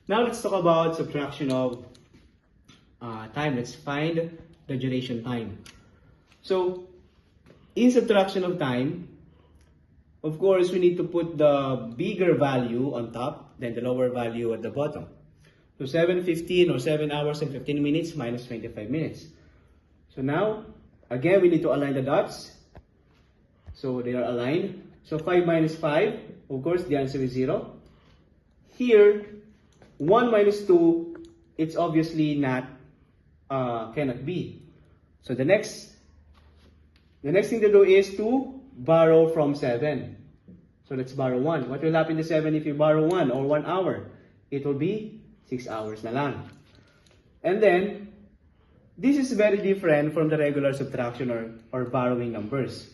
Now let's talk about subtraction of time. Let's find the duration time. So in subtraction of time, of course, we need to put the bigger value on top than the lower value at the bottom. So 7:15 or 7 hours and 15 minutes minus 25 minutes. So now, again, we need to align the dots. So they are aligned. So 5 minus 5, of course, the answer is 0. Here, 1 minus 2, it's obviously not, cannot be. So the next thing to do is to borrow from 7. So let's borrow 1. What will happen to 7 if you borrow 1 or 1 hour? It will be 6 hours na lang. And then, this is very different from the regular subtraction or borrowing numbers.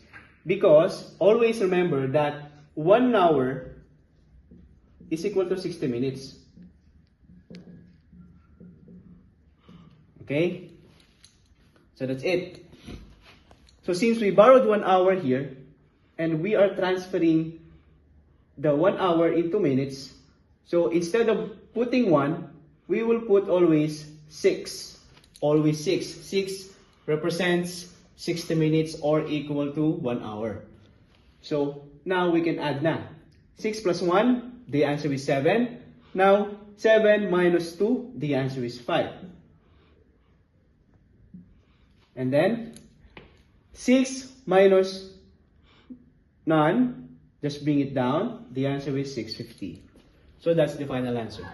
Because, always remember that 1 hour is equal to 60 minutes. Okay? So that's it. So since we borrowed 1 hour here, and we are transferring the 1 hour into minutes, so instead of putting 1, we will put always 6. Always 6. 6 represents 60 minutes or equal to 1 hour. So now we can add na. 6 plus 1, the answer is 7. Now, 7 minus 2, the answer is 5. And then, 6 minus none, just bring it down. The answer is 650. So that's the final answer.